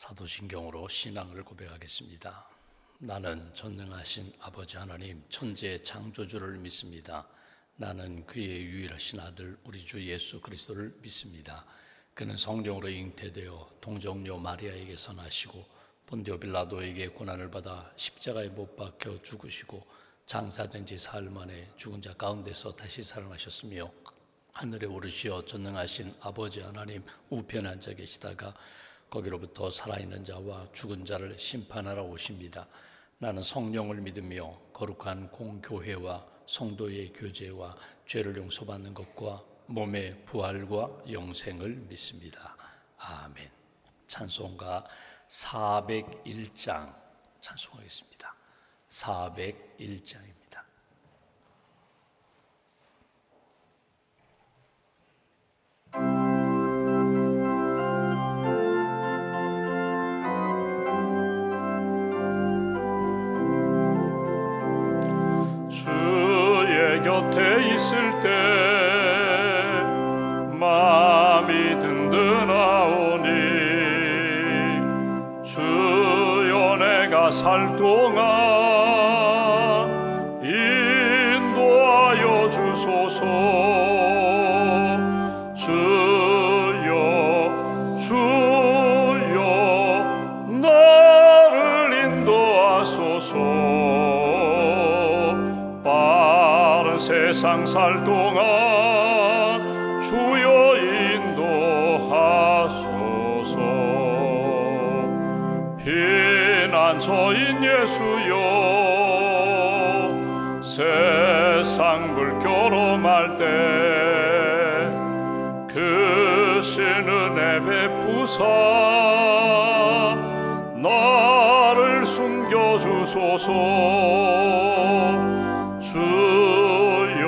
사도신경으로 신앙을 고백하겠습니다. 나는 전능하신 아버지 하나님 천지의 창조주를 믿습니다. 나는 그의 유일하신 아들 우리 주 예수 그리스도를 믿습니다. 그는 성령으로 잉태되어 동정녀 마리아에게서 나시고 본디오 빌라도에게 고난을 받아 십자가에 못 박혀 죽으시고 장사된 지 사흘 만에 죽은 자 가운데서 다시 살아나셨으며 하늘에 오르시어 전능하신 아버지 하나님 우편에 앉아 계시다가 거기로부터 살아있는 자와 죽은 자를 심판하러 오십니다. 나는 성령을 믿으며 거룩한 공교회와 성도의 교제와 죄를 용서받는 것과 몸의 부활과 영생을 믿습니다. 아멘. 찬송가 401장 찬송하겠습니다. 401장입니다. 주의 곁에 있을 때 마음이 든든하오니 주여 내가 살 동안 인도하여 주소서. 주여 나를 인도하소서. 세상 살 동안 주여 인도하소서. 피난처인 예수여 세상 물결험할 때 그 은혜 베푸사 나를 숨겨주소서. 주여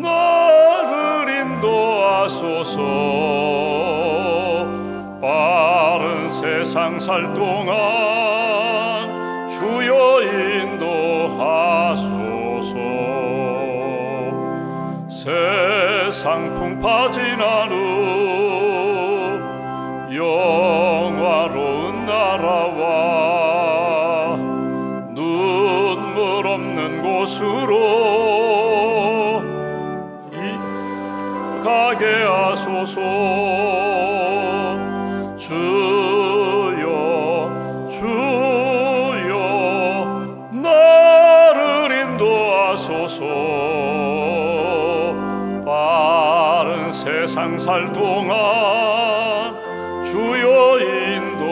나를 인도하소서. 빠른 세상 살 동안 주여 인도하소서. 세상 풍파 지난 후 영화로운 나라와 눈물 없는 곳으로 가게 하소서. 주여 나를 인도하소서. 빠른 세상 살 동안 주여 인도하소서.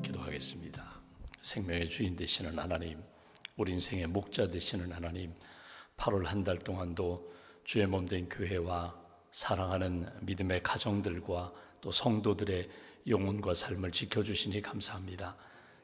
기도하겠습니다. 생명의 주인 되시는 하나님, 우리 인생의 목자 되시는 하나님, 8월 한 달 동안도 주의 몸된 교회와 사랑하는 믿음의 가정들과 또 성도들의 영혼과 삶을 지켜주시니 감사합니다.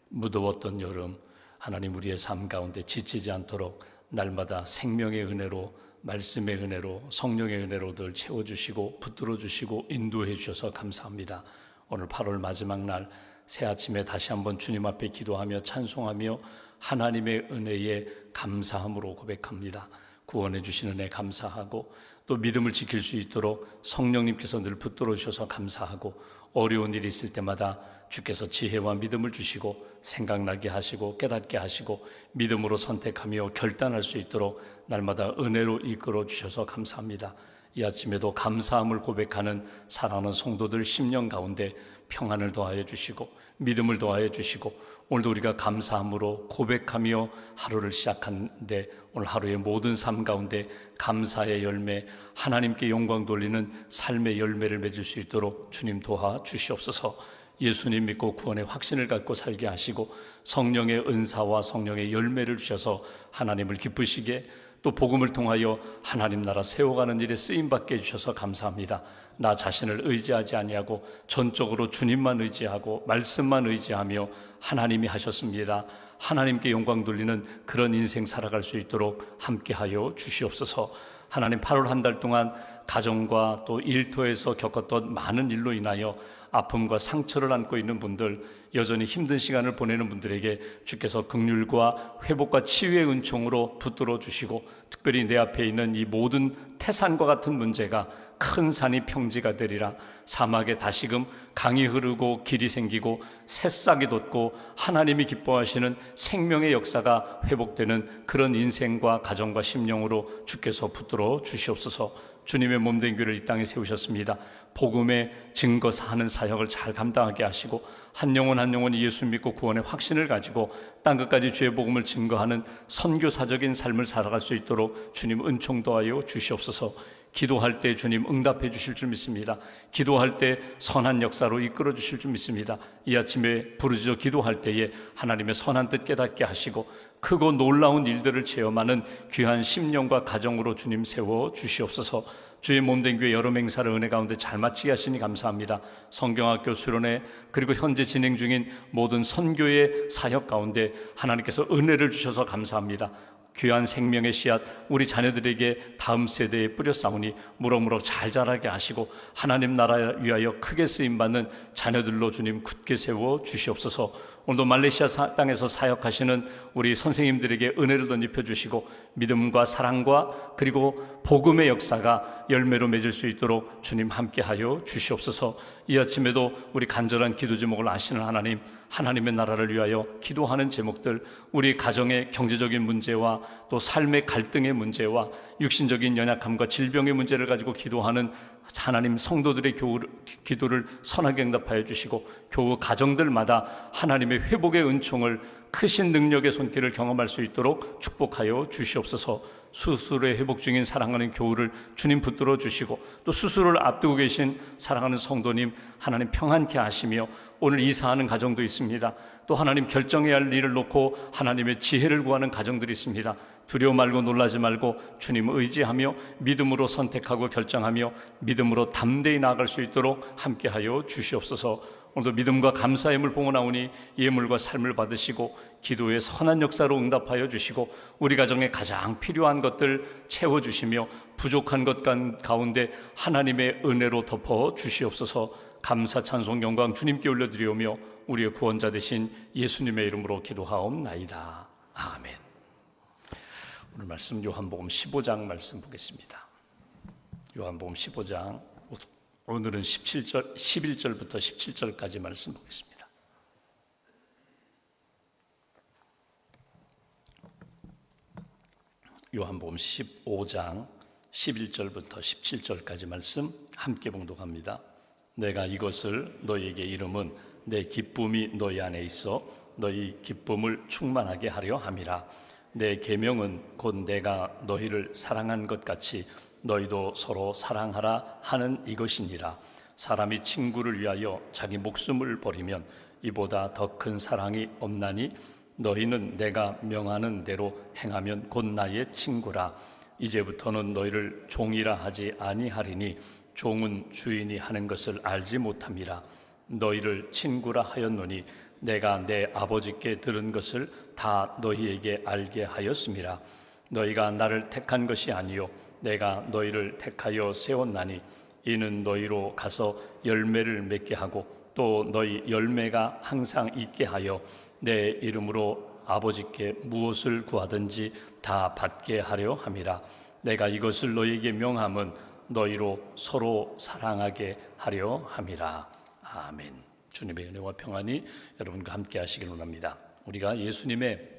무더웠던 여름, 하나님 우리의 삶 가운데 지치지 않도록 날마다 생명의 은혜로, 말씀의 은혜로, 성령의 은혜로들 채워주시고 붙들어주시고 인도해 주셔서 감사합니다. 오늘 8월 마지막 날 새 아침에 다시 한번 주님 앞에 기도하며 찬송하며 하나님의 은혜에 감사함으로 고백합니다. 구원해 주신 은혜 감사하고 또 믿음을 지킬 수 있도록 성령님께서 늘 붙들어 주셔서 감사하고 어려운 일이 있을 때마다 주께서 지혜와 믿음을 주시고 생각나게 하시고 깨닫게 하시고 믿음으로 선택하며 결단할 수 있도록 날마다 은혜로 이끌어 주셔서 감사합니다. 이 아침에도 감사함을 고백하는 사랑하는 성도들 심령 가운데 평안을 더하여 주시고 믿음을 더하여 주시고 오늘도 우리가 감사함으로 고백하며 하루를 시작하는데 오늘 하루의 모든 삶 가운데 감사의 열매, 하나님께 영광 돌리는 삶의 열매를 맺을 수 있도록 주님 도와주시옵소서. 예수님 믿고 구원의 확신을 갖고 살게 하시고 성령의 은사와 성령의 열매를 주셔서 하나님을 기쁘시게 또 복음을 통하여 하나님 나라 세워가는 일에 쓰임받게 해주셔서 감사합니다. 나 자신을 의지하지 아니하고 전적으로 주님만 의지하고 말씀만 의지하며 하나님이 하셨습니다. 하나님께 영광 돌리는 그런 인생 살아갈 수 있도록 함께하여 주시옵소서. 하나님 8월 한 달 동안 가정과 또 일터에서 겪었던 많은 일로 인하여 아픔과 상처를 안고 있는 분들, 여전히 힘든 시간을 보내는 분들에게 주께서 긍휼과 회복과 치유의 은총으로 붙들어 주시고, 특별히 내 앞에 있는 이 모든 태산과 같은 문제가 큰 산이 평지가 되리라. 사막에 다시금 강이 흐르고 길이 생기고 새싹이 돋고 하나님이 기뻐하시는 생명의 역사가 회복되는 그런 인생과 가정과 심령으로 주께서 붙들어 주시옵소서. 주님의 몸된 교회를 이 땅에 세우셨습니다. 복음의 증거하는 사역을 잘 감당하게 하시고, 한 영혼 한 영혼이 예수 믿고 구원의 확신을 가지고 땅끝까지 주의 복음을 증거하는 선교사적인 삶을 살아갈 수 있도록 주님 은총 더하여 주시옵소서. 기도할 때 주님 응답해 주실 줄 믿습니다. 기도할 때 선한 역사로 이끌어 주실 줄 믿습니다. 이 아침에 부르짖어 기도할 때에 하나님의 선한 뜻 깨닫게 하시고, 크고 놀라운 일들을 체험하는 귀한 심령과 가정으로 주님 세워 주시옵소서. 주의 몸된 교회 여러 맹사를 은혜 가운데 잘 마치게 하시니 감사합니다. 성경학교 수련회 그리고 현재 진행 중인 모든 선교의 사역 가운데 하나님께서 은혜를 주셔서 감사합니다. 귀한 생명의 씨앗 우리 자녀들에게 다음 세대에 뿌렸사오니 무럭무럭 잘 자라게 하시고, 하나님 나라 위하여 크게 쓰임받는 자녀들로 주님 굳게 세워 주시옵소서. 오늘도 말레이시아 땅에서 사역하시는 우리 선생님들에게 은혜를 덧입혀 주시고, 믿음과 사랑과 그리고 복음의 역사가 열매로 맺을 수 있도록 주님 함께하여 주시옵소서. 이 아침에도 우리 간절한 기도 제목을 아시는 하나님, 하나님의 나라를 위하여 기도하는 제목들, 우리 가정의 경제적인 문제와 또 삶의 갈등의 문제와 육신적인 연약함과 질병의 문제를 가지고 기도하는 하나님 성도들의 기도를 선하게 응답하여 주시고, 교우 가정들마다 하나님의 회복의 은총을 크신 능력의 손길을 경험할 수 있도록 축복하여 주시옵소서. 수술에 회복 중인 사랑하는 교우를 주님 붙들어 주시고, 또 수술을 앞두고 계신 사랑하는 성도님 하나님 평안케 하시며, 오늘 이사하는 가정도 있습니다. 또 하나님 결정해야 할 일을 놓고 하나님의 지혜를 구하는 가정들이 있습니다. 두려워 말고 놀라지 말고 주님을 의지하며 믿음으로 선택하고 결정하며 믿음으로 담대히 나아갈 수 있도록 함께하여 주시옵소서. 오늘도 믿음과 감사의 물 봉헌하오니 예물과 삶을 받으시고 기도의 선한 역사로 응답하여 주시고, 우리 가정에 가장 필요한 것들 채워주시며 부족한 것 가운데 하나님의 은혜로 덮어 주시옵소서. 감사 찬송 영광 주님께 올려드리오며 우리의 구원자 되신 예수님의 이름으로 기도하옵나이다. 아멘. 오늘 말씀 요한복음 15장 말씀 보겠습니다. 요한복음 15장 오늘은 11절부터 17절까지 말씀 보겠습니다. 요한복음 15장 11절부터 17절까지 말씀 함께 봉독합니다. 내가 이것을 너희에게 이름은 내 기쁨이 너희 안에 있어 너희 기쁨을 충만하게 하려 함이라. 내 계명은 곧 내가 너희를 사랑한 것 같이 너희도 서로 사랑하라 하는 이것이니라. 사람이 친구를 위하여 자기 목숨을 버리면 이보다 더 큰 사랑이 없나니 너희는 내가 명하는 대로 행하면 곧 나의 친구라. 이제부터는 너희를 종이라 하지 아니하리니 종은 주인이 하는 것을 알지 못함이라. 너희를 친구라 하였노니 내가 내 아버지께 들은 것을 다 너희에게 알게 하였음이라. 너희가 나를 택한 것이 아니요 내가 너희를 택하여 세웠나니 이는 너희로 가서 열매를 맺게 하고 또 너희 열매가 항상 있게 하여 내 이름으로 아버지께 무엇을 구하든지 다 받게 하려 함이라. 내가 이것을 너희에게 명함은 너희로 서로 사랑하게 하려 함이라. 아멘. 주님의 은혜와 평안이 여러분과 함께 하시길 원합니다. 우리가 예수님의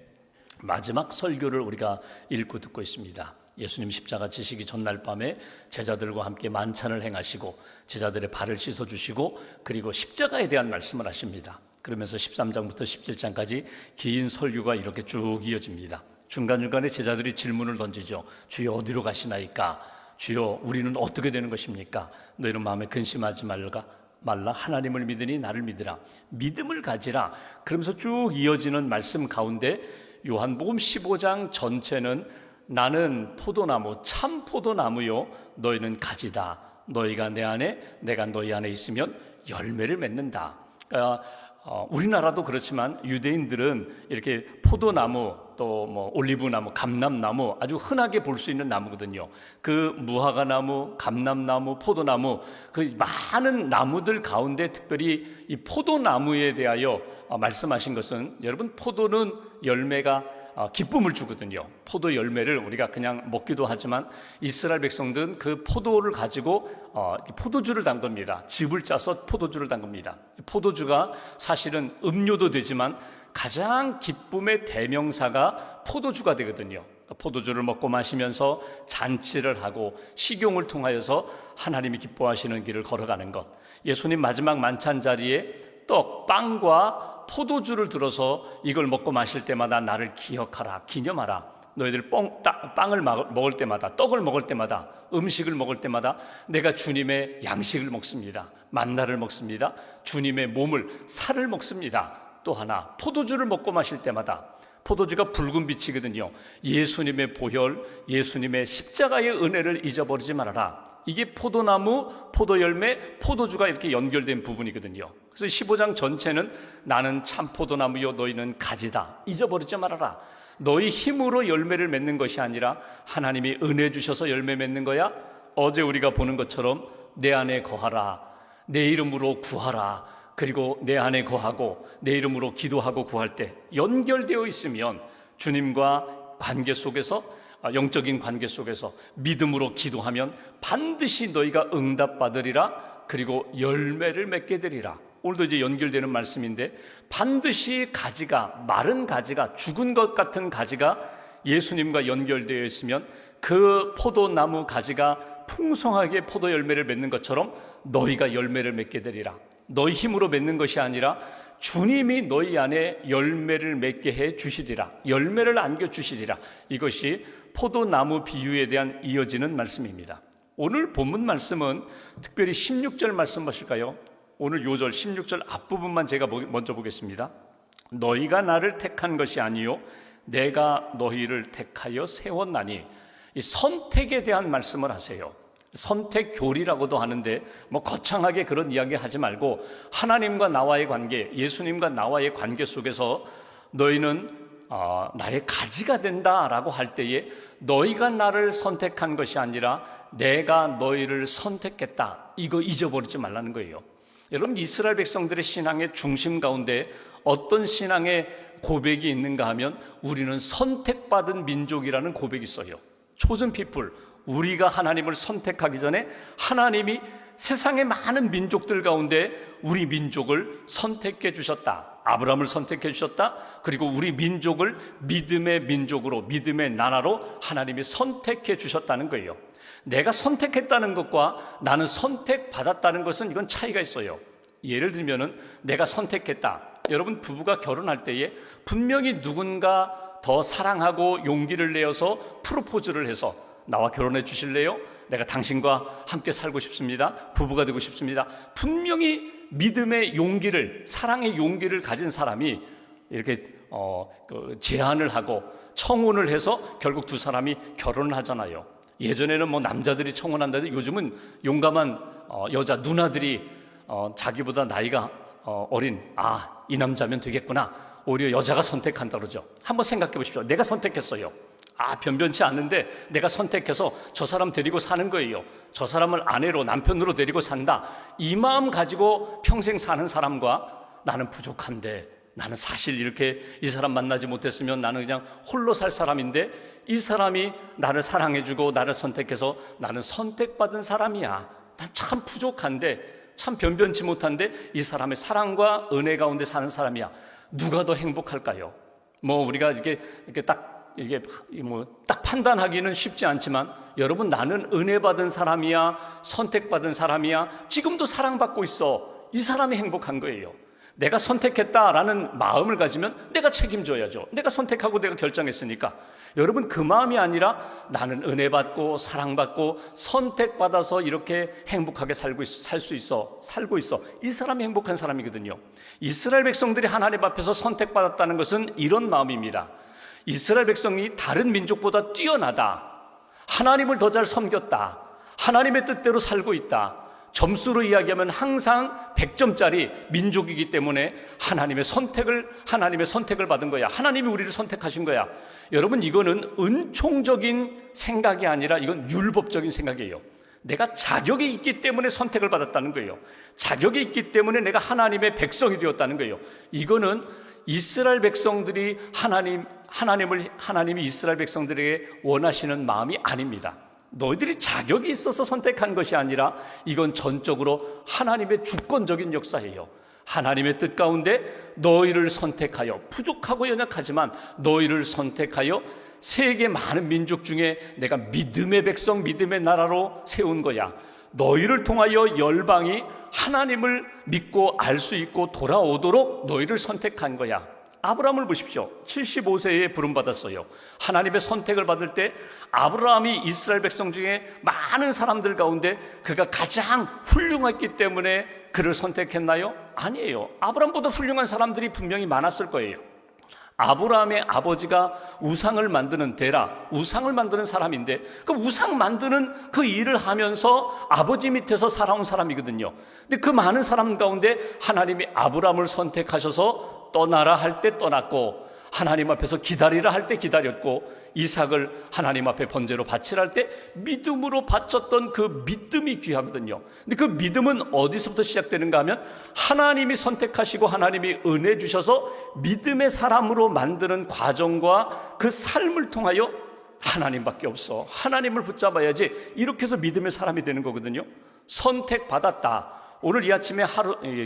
마지막 설교를 우리가 읽고 듣고 있습니다. 예수님 십자가 지시기 전날 밤에 제자들과 함께 만찬을 행하시고 제자들의 발을 씻어주시고 그리고 십자가에 대한 말씀을 하십니다. 그러면서 13장부터 17장까지 긴 설교가 이렇게 쭉 이어집니다. 중간중간에 제자들이 질문을 던지죠. 주여 어디로 가시나이까? 주여 우리는 어떻게 되는 것입니까? 너희는 마음에 근심하지 말라. 하나님을 믿으니 나를 믿으라. 믿음을 가지라. 그러면서 쭉 이어지는 말씀 가운데 요한복음 15장 전체는 나는 포도나무 참 포도나무요 너희는 가지다. 너희가 내 안에 내가 너희 안에 있으면 열매를 맺는다. 그러니까 우리나라도 그렇지만 유대인들은 이렇게 포도나무 또 뭐 올리브나무, 감람나무 아주 흔하게 볼 수 있는 나무거든요. 그 무화과나무, 감람나무, 포도나무 그 많은 나무들 가운데 특별히 이 포도나무에 대하여 말씀하신 것은, 여러분 포도는 열매가 기쁨을 주거든요. 포도 열매를 우리가 그냥 먹기도 하지만 이스라엘 백성들은 그 포도를 가지고 포도주를 담급니다. 즙을 짜서 포도주를 담급니다. 포도주가 사실은 음료도 되지만 가장 기쁨의 대명사가 포도주가 되거든요. 포도주를 먹고 마시면서 잔치를 하고 식용을 통하여서 하나님이 기뻐하시는 길을 걸어가는 것. 예수님 마지막 만찬 자리에 떡, 빵과 포도주를 들어서 이걸 먹고 마실 때마다 나를 기억하라, 기념하라. 너희들 빵을 먹을 때마다, 떡을 먹을 때마다, 음식을 먹을 때마다 내가 주님의 양식을 먹습니다. 만나를 먹습니다. 주님의 몸을, 살을 먹습니다. 또 하나, 포도주를 먹고 마실 때마다, 포도주가 붉은 빛이거든요. 예수님의 보혈, 예수님의 십자가의 은혜를 잊어버리지 말아라. 이게 포도나무, 포도열매, 포도주가 이렇게 연결된 부분이거든요. 그래서 15장 전체는 나는 참 포도나무요 너희는 가지다. 잊어버리지 말아라. 너희 힘으로 열매를 맺는 것이 아니라 하나님이 은혜 주셔서 열매 맺는 거야. 어제 우리가 보는 것처럼 내 안에 거하라. 내 이름으로 구하라. 그리고 내 안에 거하고 내 이름으로 기도하고 구할 때 연결되어 있으면 주님과 관계 속에서, 영적인 관계 속에서 믿음으로 기도하면 반드시 너희가 응답받으리라. 그리고 열매를 맺게 되리라. 오늘도 이제 연결되는 말씀인데, 반드시 가지가, 마른 가지가, 죽은 것 같은 가지가 예수님과 연결되어 있으면 그 포도나무 가지가 풍성하게 포도 열매를 맺는 것처럼 너희가 열매를 맺게 되리라. 너희 힘으로 맺는 것이 아니라 주님이 너희 안에 열매를 맺게 해 주시리라. 열매를 안겨 주시리라. 이것이 포도나무 비유에 대한 이어지는 말씀입니다. 오늘 본문 말씀은 특별히 16절 말씀 보실까요? 오늘 요절 16절 앞부분만 제가 먼저 보겠습니다. 너희가 나를 택한 것이 아니요 내가 너희를 택하여 세웠나니. 이 선택에 대한 말씀을 하세요. 선택교리라고도 하는데 뭐 거창하게 그런 이야기 하지 말고 하나님과 나와의 관계, 예수님과 나와의 관계 속에서 너희는 나의 가지가 된다라고 할 때에 너희가 나를 선택한 것이 아니라 내가 너희를 선택했다. 이거 잊어버리지 말라는 거예요. 여러분, 이스라엘 백성들의 신앙의 중심 가운데 어떤 신앙의 고백이 있는가 하면 우리는 선택받은 민족이라는 고백이 있어요. chosen people. 우리가 하나님을 선택하기 전에 하나님이 세상의 많은 민족들 가운데 우리 민족을 선택해 주셨다. 아브라함을 선택해 주셨다. 그리고 우리 민족을 믿음의 민족으로, 믿음의 나라로 하나님이 선택해 주셨다는 거예요. 내가 선택했다는 것과 나는 선택받았다는 것은 이건 차이가 있어요. 예를 들면은 내가 선택했다. 여러분, 부부가 결혼할 때에 분명히 누군가 더 사랑하고 용기를 내어서 프로포즈를 해서 나와 결혼해 주실래요? 내가 당신과 함께 살고 싶습니다. 부부가 되고 싶습니다. 분명히 믿음의 용기를, 사랑의 용기를 가진 사람이 이렇게 제안을 하고 청혼을 해서 결국 두 사람이 결혼을 하잖아요. 예전에는 뭐 남자들이 청혼한다는데 요즘은 용감한 여자 누나들이 자기보다 나이가 어린 이 남자면 되겠구나. 오히려 여자가 선택한다 그러죠. 한번 생각해 보십시오. 내가 선택했어요. 변변치 않는데 내가 선택해서 저 사람 데리고 사는 거예요. 저 사람을 아내로, 남편으로 데리고 산다. 이 마음 가지고 평생 사는 사람과 나는 부족한데, 나는 사실 이렇게 이 사람 만나지 못했으면 나는 그냥 홀로 살 사람인데 이 사람이 나를 사랑해주고 나를 선택해서 나는 선택받은 사람이야. 난 참 부족한데, 참 변변치 못한데 이 사람의 사랑과 은혜 가운데 사는 사람이야. 누가 더 행복할까요? 뭐 우리가 이게 딱 판단하기는 쉽지 않지만, 여러분, 나는 은혜 받은 사람이야, 선택받은 사람이야, 지금도 사랑받고 있어. 이 사람이 행복한 거예요. 내가 선택했다라는 마음을 가지면 내가 책임져야죠. 내가 선택하고 내가 결정했으니까. 여러분, 그 마음이 아니라 나는 은혜 받고 사랑받고 선택받아서 이렇게 행복하게 살고 있어. 이 사람이 행복한 사람이거든요. 이스라엘 백성들이 하나님 앞에서 선택받았다는 것은 이런 마음입니다. 이스라엘 백성이 다른 민족보다 뛰어나다. 하나님을 더 잘 섬겼다. 하나님의 뜻대로 살고 있다. 점수로 이야기하면 항상 100점짜리 민족이기 때문에 하나님의 선택을 받은 거야. 하나님이 우리를 선택하신 거야. 여러분, 이거는 은총적인 생각이 아니라 이건 율법적인 생각이에요. 내가 자격이 있기 때문에 선택을 받았다는 거예요. 자격이 있기 때문에 내가 하나님의 백성이 되었다는 거예요. 이거는 이스라엘 백성들이 하나님이 이스라엘 백성들에게 원하시는 마음이 아닙니다. 너희들이 자격이 있어서 선택한 것이 아니라 이건 전적으로 하나님의 주권적인 역사예요. 하나님의 뜻 가운데 너희를 선택하여, 부족하고 연약하지만 너희를 선택하여 세계 많은 민족 중에 내가 믿음의 백성, 믿음의 나라로 세운 거야. 너희를 통하여 열방이 하나님을 믿고 알 수 있고 돌아오도록 너희를 선택한 거야. 아브라함을 보십시오. 75세에 부름받았어요. 하나님의 선택을 받을 때 아브라함이 이스라엘 백성 중에 많은 사람들 가운데 그가 가장 훌륭했기 때문에 그를 선택했나요? 아니에요. 아브라함보다 훌륭한 사람들이 분명히 많았을 거예요. 아브라함의 아버지가 우상을 만드는 데라, 우상을 만드는 사람인데 그 우상 만드는 그 일을 하면서 아버지 밑에서 살아온 사람이거든요. 근데 그 많은 사람 가운데 하나님이 아브라함을 선택하셔서 떠나라 할 때 떠났고, 하나님 앞에서 기다리라 할 때 기다렸고, 이삭을 하나님 앞에 번제로 바치라 할 때 믿음으로 바쳤던 그 믿음이 귀하거든요. 근데 그 믿음은 어디서부터 시작되는가 하면 하나님이 선택하시고 하나님이 은혜 주셔서 믿음의 사람으로 만드는 과정과 그 삶을 통하여 하나님밖에 없어, 하나님을 붙잡아야지, 이렇게 해서 믿음의 사람이 되는 거거든요. 선택받았다. 오늘 이 아침에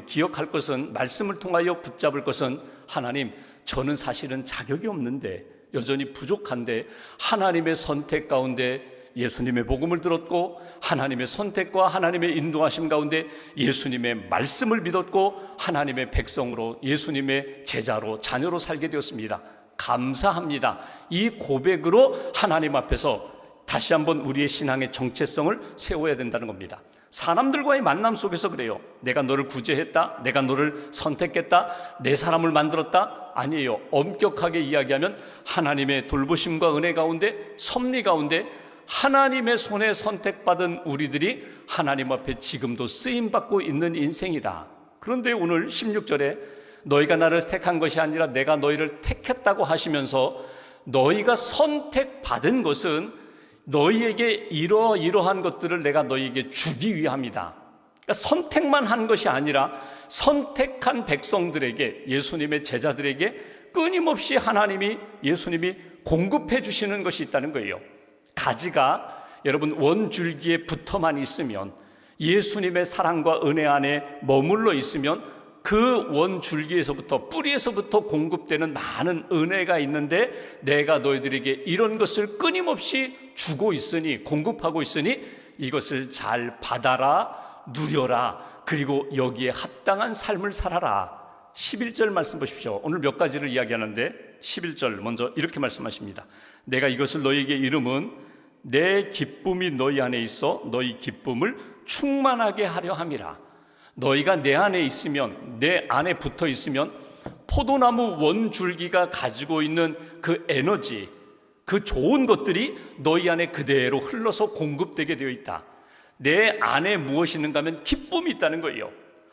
기억할 것은, 말씀을 통하여 붙잡을 것은, 하나님, 저는 사실은 자격이 없는데, 여전히 부족한데 하나님의 선택 가운데 예수님의 복음을 들었고, 하나님의 선택과 하나님의 인도하심 가운데 예수님의 말씀을 믿었고, 하나님의 백성으로, 예수님의 제자로, 자녀로 살게 되었습니다. 감사합니다. 이 고백으로 하나님 앞에서 다시 한번 우리의 신앙의 정체성을 세워야 된다는 겁니다. 사람들과의 만남 속에서 그래요. 내가 너를 구제했다, 내가 너를 선택했다, 내 사람을 만들었다? 아니에요. 엄격하게 이야기하면 하나님의 돌보심과 은혜 가운데, 섭리 가운데 하나님의 손에 선택받은 우리들이 하나님 앞에 지금도 쓰임받고 있는 인생이다. 그런데 오늘 16절에 너희가 나를 택한 것이 아니라 내가 너희를 택했다고 하시면서, 너희가 선택받은 것은 너희에게 이러한 것들을 내가 너희에게 주기 위함이다. 그러니까 선택만 한 것이 아니라 선택한 백성들에게, 예수님의 제자들에게 끊임없이 예수님이 공급해 주시는 것이 있다는 거예요. 가지가 여러분 원줄기에 붙어만 있으면, 예수님의 사랑과 은혜 안에 머물러 있으면 그 원줄기에서부터, 뿌리에서부터 공급되는 많은 은혜가 있는데, 내가 너희들에게 이런 것을 끊임없이 주고 있으니, 공급하고 있으니 이것을 잘 받아라, 누려라, 그리고 여기에 합당한 삶을 살아라. 11절 말씀 보십시오. 오늘 몇 가지를 이야기하는데 11절 먼저 이렇게 말씀하십니다. 내가 이것을 너희에게 이름은 내 기쁨이 너희 안에 있어 너희 기쁨을 충만하게 하려 함이라. 너희가 내 안에 있으면, 내 안에 붙어 있으면 포도나무 원줄기가 가지고 있는 그 에너지, 그 좋은 것들이 너희 안에 그대로 흘러서 공급되게 되어 있다. 내 안에 무엇이 있는가 하면 기쁨이 있다는 거예요.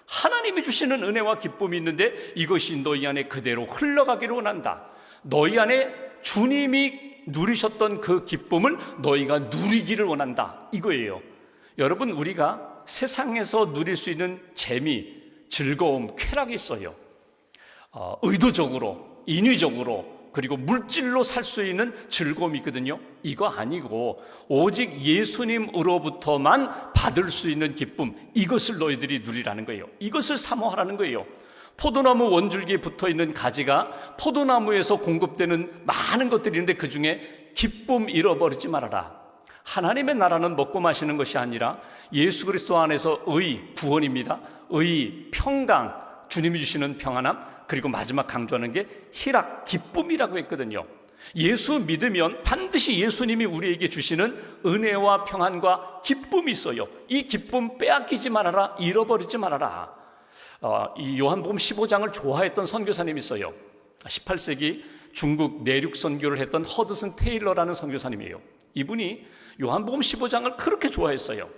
하나님이 주시는 은혜와 기쁨이 있는데 이것이 너희 안에 그대로 흘러가기를 원한다. 너희 안에 주님이 누리셨던 그 기쁨을 너희가 누리기를 원한다, 이거예요. 여러분, 우리가 세상에서 누릴 수 있는 재미, 즐거움, 쾌락이 있어요. 의도적으로, 인위적으로, 그리고 물질로 살 수 있는 즐거움이 있거든요. 이거 아니고 오직 예수님으로부터만 받을 수 있는 기쁨, 이것을 너희들이 누리라는 거예요. 이것을 사모하라는 거예요. 포도나무 원줄기에 붙어있는 가지가 포도나무에서 공급되는 많은 것들이 있는데 그 중에 기쁨 잃어버리지 말아라. 하나님의 나라는 먹고 마시는 것이 아니라 예수 그리스도 안에서 구원입니다. 평강, 주님이 주시는 평안함, 그리고 마지막 강조하는 게 희락, 기쁨이라고 했거든요. 예수 믿으면 반드시 예수님이 우리에게 주시는 은혜와 평안과 기쁨이 있어요. 이 기쁨 빼앗기지 말아라, 잃어버리지 말아라. 이 요한복음 15장을 좋아했던 선교사님이 있어요. 18세기 중국 내륙 선교를 했던 허드슨 테일러라는 선교사님이에요. 이분이 요한복음 15장을 그렇게 좋아했어요.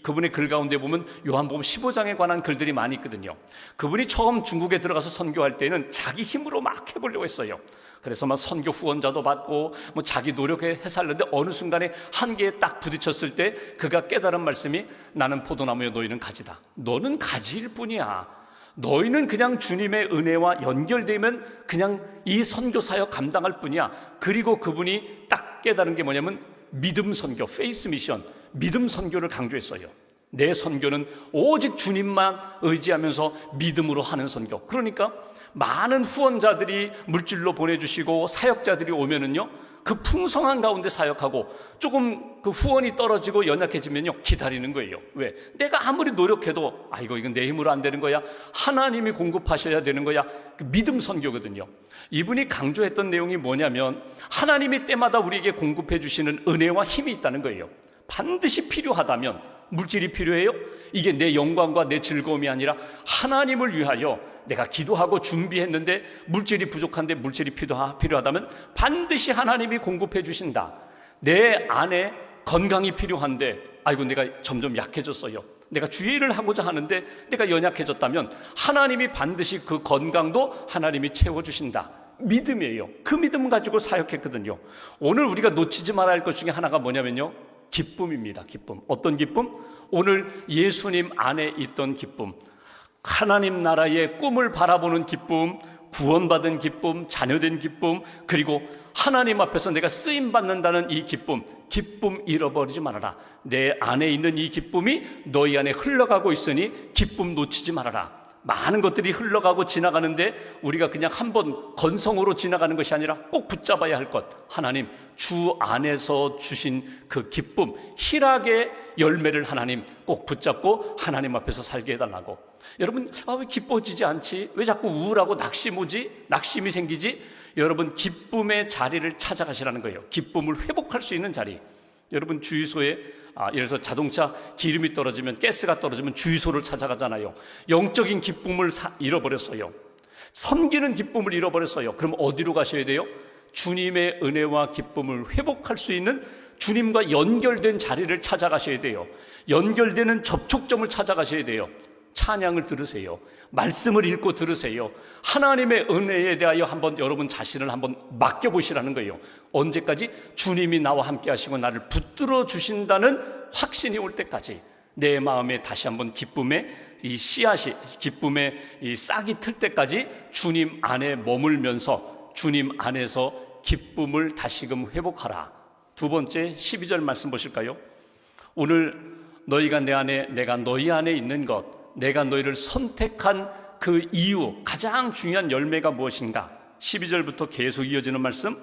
그분의 글 가운데 보면 요한복음 15장에 관한 글들이 많이 있거든요. 그분이 처음 중국에 들어가서 선교할 때는 자기 힘으로 막 해보려고 했어요. 그래서 막 선교 후원자도 받고 뭐 자기 노력에 해살렸는데 어느 순간에 한계에 딱 부딪혔을 때 그가 깨달은 말씀이 나는 포도나무여 너희는 가지다. 너는 가지일 뿐이야. 너희는 그냥 주님의 은혜와 연결되면 그냥 이 선교 사역 감당할 뿐이야. 그리고 그분이 딱 깨달은 게 뭐냐면 믿음 선교, 페이스 미션, 믿음 선교를 강조했어요. 내 선교는 오직 주님만 의지하면서 믿음으로 하는 선교. 그러니까 많은 후원자들이 물질로 보내주시고 사역자들이 오면은요, 그 풍성한 가운데 사역하고 조금 그 후원이 떨어지고 연약해지면요, 기다리는 거예요. 왜? 내가 아무리 노력해도 이건 내 힘으로 안 되는 거야. 하나님이 공급하셔야 되는 거야. 그 믿음 선교거든요. 이분이 강조했던 내용이 뭐냐면 하나님이 때마다 우리에게 공급해 주시는 은혜와 힘이 있다는 거예요. 반드시 필요하다면 물질이 필요해요? 이게 내 영광과 내 즐거움이 아니라 하나님을 위하여 내가 기도하고 준비했는데 물질이 부족한데 물질이 필요하다면 반드시 하나님이 공급해 주신다. 내 안에 건강이 필요한데 내가 점점 약해졌어요. 내가 주의 일을 하고자 하는데 내가 연약해졌다면 하나님이 반드시 그 건강도 하나님이 채워주신다. 믿음이에요. 그 믿음 가지고 사역했거든요. 오늘 우리가 놓치지 말아야 할 것 중에 하나가 뭐냐면요, 기쁨입니다. 기쁨. 어떤 기쁨? 오늘 예수님 안에 있던 기쁨, 하나님 나라의 꿈을 바라보는 기쁨, 구원받은 기쁨, 자녀된 기쁨, 그리고 하나님 앞에서 내가 쓰임받는다는 이 기쁨 잃어버리지 말아라. 내 안에 있는 이 기쁨이 너희 안에 흘러가고 있으니 기쁨 놓치지 말아라. 많은 것들이 흘러가고 지나가는데 우리가 그냥 한번 건성으로 지나가는 것이 아니라 꼭 붙잡아야 할 것, 하나님 주 안에서 주신 그 기쁨, 희락의 열매를 하나님 꼭 붙잡고 하나님 앞에서 살게 해달라고. 여러분, 왜 기뻐지지 않지? 왜 자꾸 우울하고 낙심이 생기지? 여러분, 기쁨의 자리를 찾아가시라는 거예요. 기쁨을 회복할 수 있는 자리. 여러분, 주유소에 예를 들어서 자동차 기름이 떨어지면, 가스가 떨어지면 주유소를 찾아가잖아요. 영적인 기쁨을 잃어버렸어요. 섬기는 기쁨을 잃어버렸어요. 그럼 어디로 가셔야 돼요? 주님의 은혜와 기쁨을 회복할 수 있는 주님과 연결된 자리를 찾아가셔야 돼요. 연결되는 접촉점을 찾아가셔야 돼요. 찬양을 들으세요. 말씀을 읽고 들으세요. 하나님의 은혜에 대하여 한번 여러분 자신을 한번 맡겨보시라는 거예요. 언제까지? 주님이 나와 함께 하시고 나를 붙들어 주신다는 확신이 올 때까지 내 마음에 다시 한번 기쁨의 이 씨앗이, 기쁨의 이 싹이 틀 때까지 주님 안에 머물면서 주님 안에서 기쁨을 다시금 회복하라. 두 번째 12절 말씀 보실까요? 오늘 너희가 내 안에, 내가 너희 안에 있는 것, 내가 너희를 선택한 그 이유, 가장 중요한 열매가 무엇인가? 12절부터 계속 이어지는 말씀,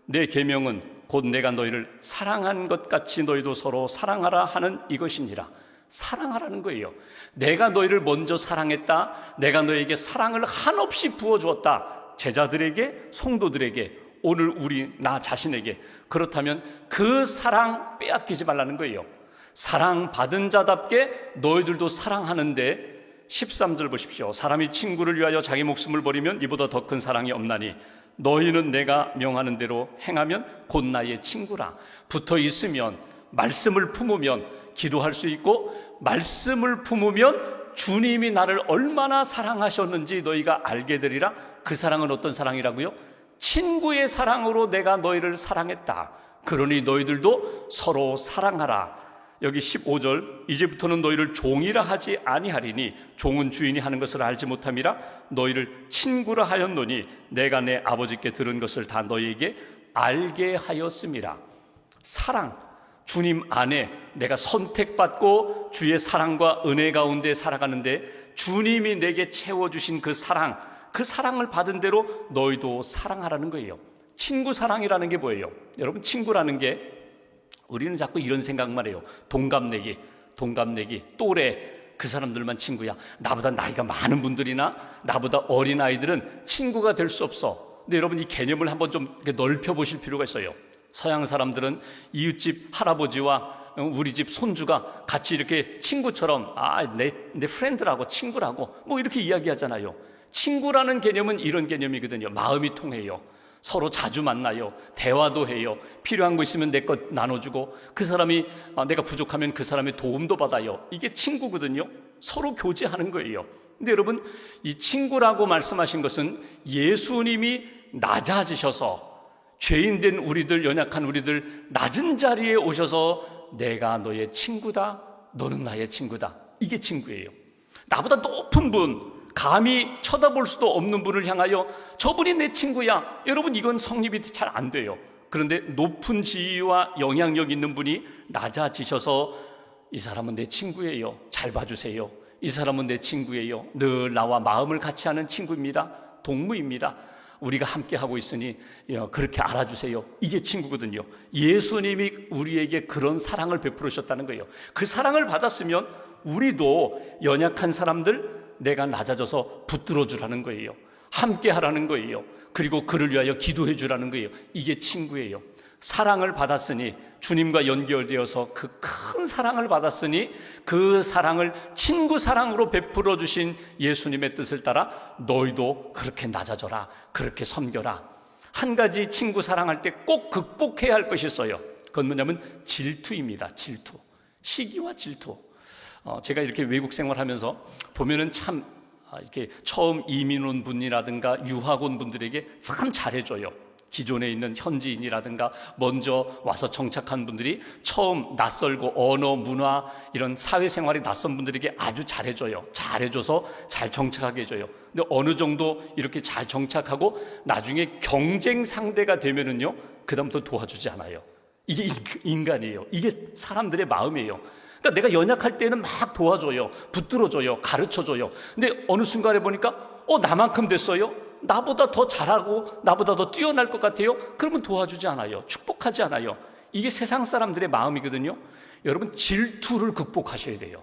내 계명은 곧 내가 너희를 사랑한 것 같이 너희도 서로 사랑하라 하는 이것이니라. 사랑하라는 거예요. 내가 너희를 먼저 사랑했다. 내가 너희에게 사랑을 한없이 부어주었다. 제자들에게, 성도들에게, 오늘 나 자신에게. 그렇다면 그 사랑 빼앗기지 말라는 거예요. 사랑받은 자답게 너희들도 사랑하는데 13절 보십시오. 사람이 친구를 위하여 자기 목숨을 버리면 이보다 더 큰 사랑이 없나니 너희는 내가 명하는 대로 행하면 곧 나의 친구라. 붙어 있으면, 말씀을 품으면 기도할 수 있고, 말씀을 품으면 주님이 나를 얼마나 사랑하셨는지 너희가 알게 되리라. 그 사랑은 어떤 사랑이라고요? 친구의 사랑으로 내가 너희를 사랑했다. 그러니 너희들도 서로 사랑하라. 여기 15절, 이제부터는 너희를 종이라 하지 아니하리니 종은 주인이 하는 것을 알지 못함이라. 너희를 친구라 하였노니 내가 내 아버지께 들은 것을 다 너희에게 알게 하였음이라. 사랑, 주님 안에 내가 선택받고 주의 사랑과 은혜 가운데 살아가는데 주님이 내게 채워주신 그 사랑을 받은 대로 너희도 사랑하라는 거예요. 친구 사랑이라는 게 뭐예요? 여러분, 친구라는 게, 우리는 자꾸 이런 생각만 해요. 동갑내기, 또래, 그 사람들만 친구야. 나보다 나이가 많은 분들이나 나보다 어린 아이들은 친구가 될 수 없어. 근데 여러분, 이 개념을 한번 좀 넓혀보실 필요가 있어요. 서양 사람들은 이웃집 할아버지와 우리 집 손주가 같이 이렇게 친구처럼 내 프렌드라고, 친구라고 뭐 이렇게 이야기하잖아요. 친구라는 개념은 이런 개념이거든요. 마음이 통해요. 서로 자주 만나요. 대화도 해요. 필요한 거 있으면 내 것 나눠주고, 그 사람이 내가 부족하면 그 사람의 도움도 받아요. 이게 친구거든요. 서로 교제하는 거예요. 근데 여러분, 이 친구라고 말씀하신 것은 예수님이 낮아지셔서 죄인된 우리들, 연약한 우리들 낮은 자리에 오셔서 내가 너의 친구다, 너는 나의 친구다, 이게 친구예요. 나보다 높은 분, 감히 쳐다볼 수도 없는 분을 향하여 저분이 내 친구야, 여러분, 이건 성립이 잘 안 돼요. 그런데 높은 지위와 영향력 있는 분이 낮아지셔서 이 사람은 내 친구예요, 잘 봐주세요, 이 사람은 내 친구예요, 늘 나와 마음을 같이 하는 친구입니다, 동무입니다, 우리가 함께 하고 있으니 그렇게 알아주세요, 이게 친구거든요. 예수님이 우리에게 그런 사랑을 베풀으셨다는 거예요. 그 사랑을 받았으면 우리도 연약한 사람들 내가 낮아져서 붙들어 주라는 거예요. 함께 하라는 거예요. 그리고 그를 위하여 기도해 주라는 거예요. 이게 친구예요. 사랑을 받았으니, 주님과 연결되어서 그 큰 사랑을 받았으니 그 사랑을 친구 사랑으로 베풀어 주신 예수님의 뜻을 따라 너희도 그렇게 낮아져라, 그렇게 섬겨라. 한 가지 친구 사랑할 때 꼭 극복해야 할 것이 있어요. 그건 뭐냐면 질투입니다. 질투. 시기와 질투. 제가 이렇게 외국 생활하면서 보면은 참 이렇게 처음 이민 온 분이라든가 유학 온 분들에게 참 잘해줘요. 기존에 있는 현지인이라든가 먼저 와서 정착한 분들이 처음 낯설고 언어, 문화, 이런 사회생활이 낯선 분들에게 아주 잘해줘요. 잘해줘서 잘 정착하게 해줘요. 근데 어느 정도 이렇게 잘 정착하고 나중에 경쟁 상대가 되면은요, 그다음부터 도와주지 않아요. 이게 인간이에요. 이게 사람들의 마음이에요. 그러니까 내가 연약할 때는 막 도와줘요, 붙들어줘요, 가르쳐줘요. 근데 어느 순간에 보니까 나만큼 됐어요? 나보다 더 잘하고 나보다 더 뛰어날 것 같아요? 그러면 도와주지 않아요. 축복하지 않아요. 이게 세상 사람들의 마음이거든요. 여러분, 질투를 극복하셔야 돼요.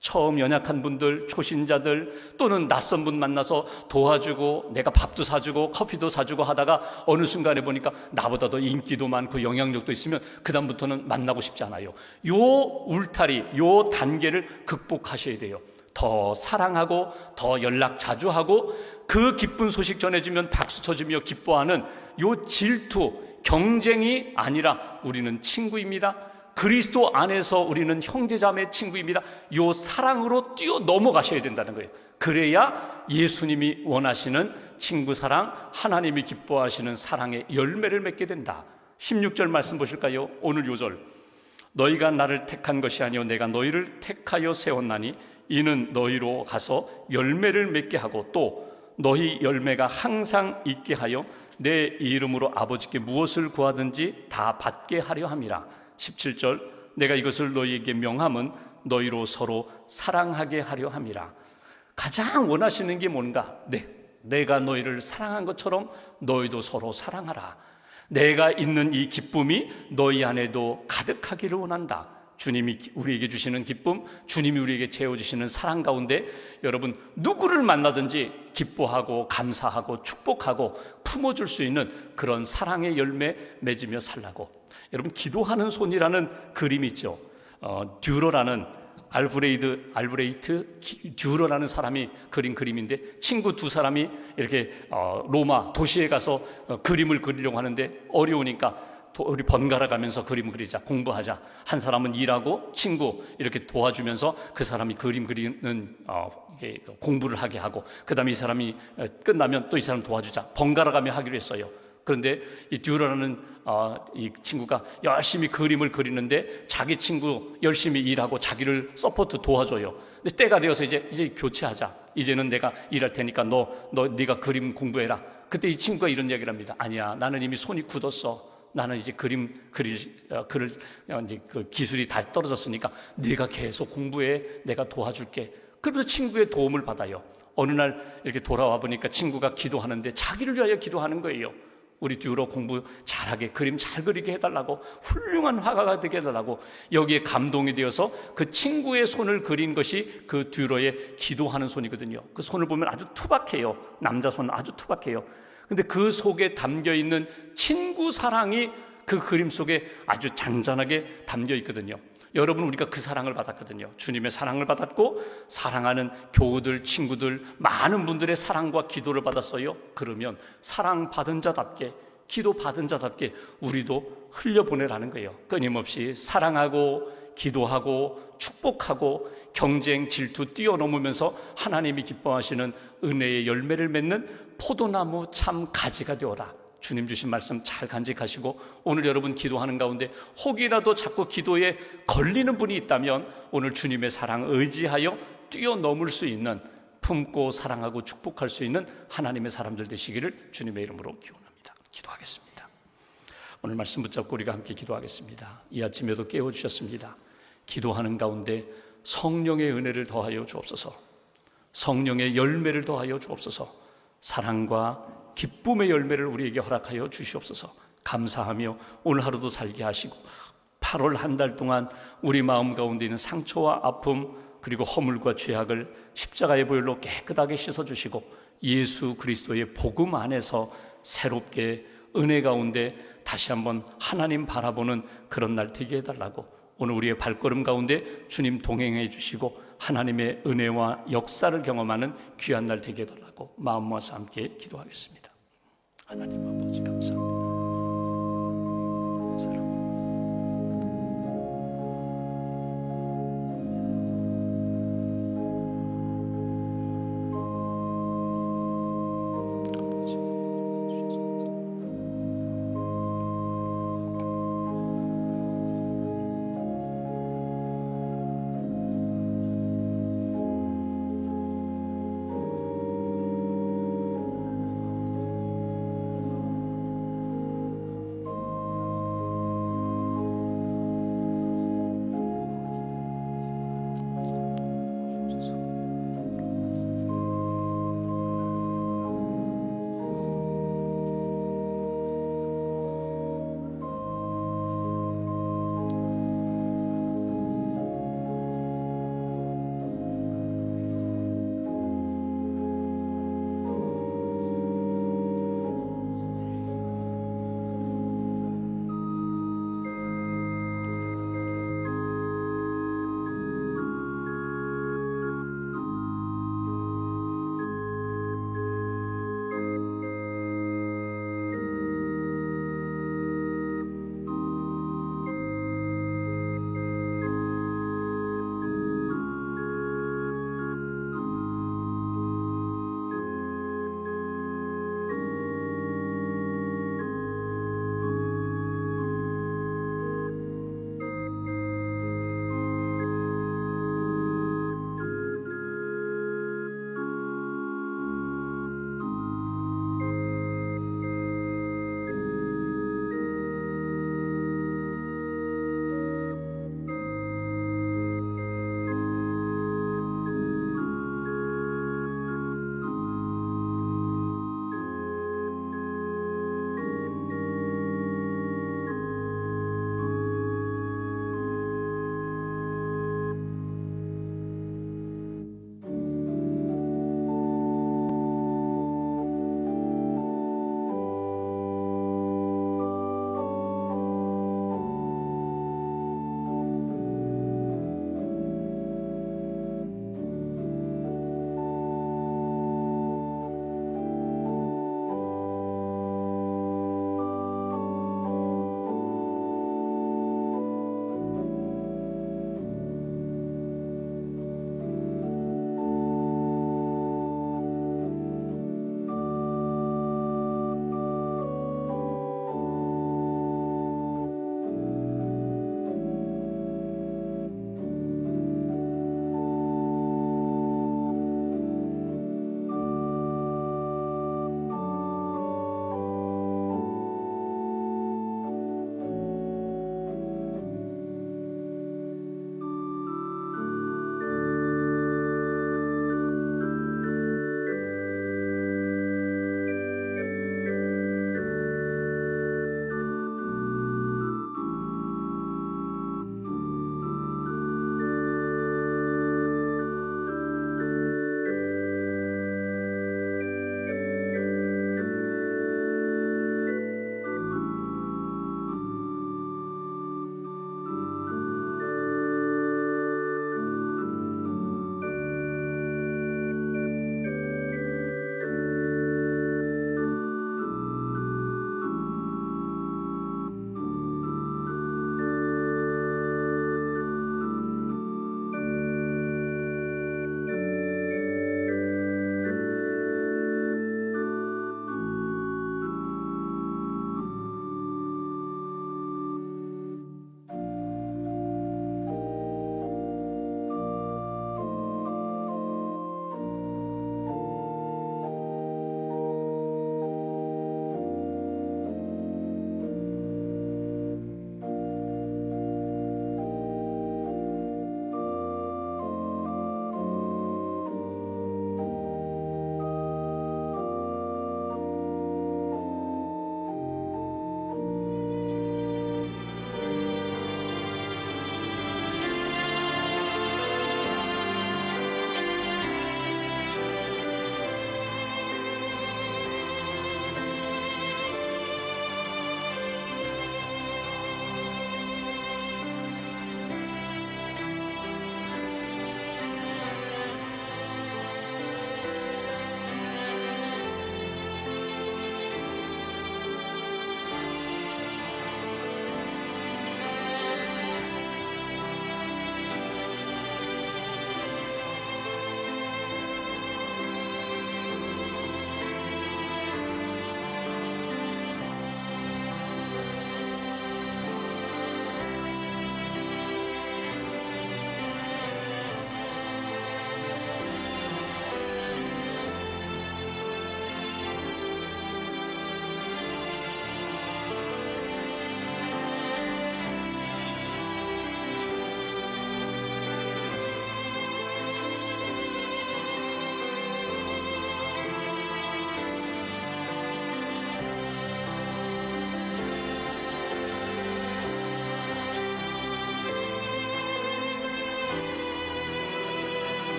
처음 연약한 분들, 초신자들 또는 낯선 분 만나서 도와주고 내가 밥도 사주고 커피도 사주고 하다가 어느 순간에 보니까 나보다 더 인기도 많고 영향력도 있으면 그 다음부터는 만나고 싶지 않아요. 요 울타리, 요 단계를 극복하셔야 돼요. 더 사랑하고 더 연락 자주 하고 그 기쁜 소식 전해주면 박수 쳐주며 기뻐하는 요 질투, 경쟁이 아니라 우리는 친구입니다. 그리스도 안에서 우리는 형제자매 친구입니다. 요 사랑으로 뛰어 넘어가셔야 된다는 거예요. 그래야 예수님이 원하시는 친구 사랑, 하나님이 기뻐하시는 사랑의 열매를 맺게 된다. 16절 말씀 보실까요? 오늘 요절. 너희가 나를 택한 것이 아니요 내가 너희를 택하여 세웠나니 이는 너희로 가서 열매를 맺게 하고 또 너희 열매가 항상 있게 하여 내 이름으로 아버지께 무엇을 구하든지 다 받게 하려 함이라. 17절. 내가 이것을 너희에게 명함은 너희로 서로 사랑하게 하려 함이라. 가장 원하시는 게 뭔가? 내가 너희를 사랑한 것처럼 너희도 서로 사랑하라. 내가 있는 이 기쁨이 너희 안에도 가득하기를 원한다. 주님이 우리에게 주시는 기쁨, 주님이 우리에게 채워주시는 사랑 가운데 여러분 누구를 만나든지 기뻐하고 감사하고 축복하고 품어줄 수 있는 그런 사랑의 열매 맺으며 살라고. 여러분, 기도하는 손이라는 그림 있죠. 듀러라는 알브레이트 듀러라는 사람이 그린 그림인데, 친구 두 사람이 이렇게 로마 도시에 가서 그림을 그리려고 하는데 어려우니까 우리 번갈아 가면서 그림 그리자, 공부하자. 한 사람은 일하고 친구 이렇게 도와주면서 그 사람이 그림 그리는 공부를 하게 하고, 그 다음에 이 사람이 끝나면 또 이 사람 도와주자. 번갈아 가며 하기로 했어요. 그런데 이 듀러라는 이 친구가 열심히 그림을 그리는데 자기 친구 열심히 일하고 자기를 서포트 도와줘요. 근데 때가 되어서 이제 교체하자. 이제는 내가 일할 테니까 네가 그림 공부해라. 그때 이 친구가 이런 얘기를 합니다. 아니야, 나는 이미 손이 굳었어. 나는 이제 그릴 이제 그 기술이 다 떨어졌으니까 네가 계속 공부해. 내가 도와줄게. 그러면서 친구의 도움을 받아요. 어느 날 이렇게 돌아와 보니까 친구가 기도하는데 자기를 위하여 기도하는 거예요. 우리 듀러 공부 잘하게, 그림 잘 그리게 해달라고, 훌륭한 화가가 되게 해달라고. 여기에 감동이 되어서 그 친구의 손을 그린 것이 그 듀러의 기도하는 손이거든요. 그 손을 보면 아주 투박해요. 남자 손 아주 투박해요. 근데 그 속에 담겨있는 친구 사랑이 그 그림 속에 아주 잔잔하게 담겨 있거든요. 여러분, 우리가 그 사랑을 받았거든요. 주님의 사랑을 받았고 사랑하는 교우들, 친구들, 많은 분들의 사랑과 기도를 받았어요. 그러면 사랑받은 자답게 기도 받은 자답게 우리도 흘려보내라는 거예요. 끊임없이 사랑하고 기도하고 축복하고 경쟁, 질투 뛰어넘으면서 하나님이 기뻐하시는 은혜의 열매를 맺는 포도나무 참 가지가 되어라. 주님 주신 말씀 잘 간직하시고, 오늘 여러분 기도하는 가운데 혹이라도 자꾸 기도에 걸리는 분이 있다면 오늘 주님의 사랑 의지하여 뛰어넘을 수 있는, 품고 사랑하고 축복할 수 있는 하나님의 사람들 되시기를 주님의 이름으로 기원합니다. 기도하겠습니다. 오늘 말씀 붙잡고 우리가 함께 기도하겠습니다. 이 아침에도 깨워주셨습니다. 기도하는 가운데 성령의 은혜를 더하여 주옵소서. 성령의 열매를 더하여 주옵소서. 사랑과 기쁨의 열매를 우리에게 허락하여 주시옵소서. 감사하며 오늘 하루도 살게 하시고 8월 한 달 동안 우리 마음 가운데 있는 상처와 아픔 그리고 허물과 죄악을 십자가의 보혈로 깨끗하게 씻어주시고 예수 그리스도의 복음 안에서 새롭게 은혜 가운데 다시 한번 하나님 바라보는 그런 날 되게 해달라고, 오늘 우리의 발걸음 가운데 주님 동행해 주시고 하나님의 은혜와 역사를 경험하는 귀한 날 되게 해달라고 마음 모아서 함께 기도하겠습니다. 하나님 아버지 감사합니다.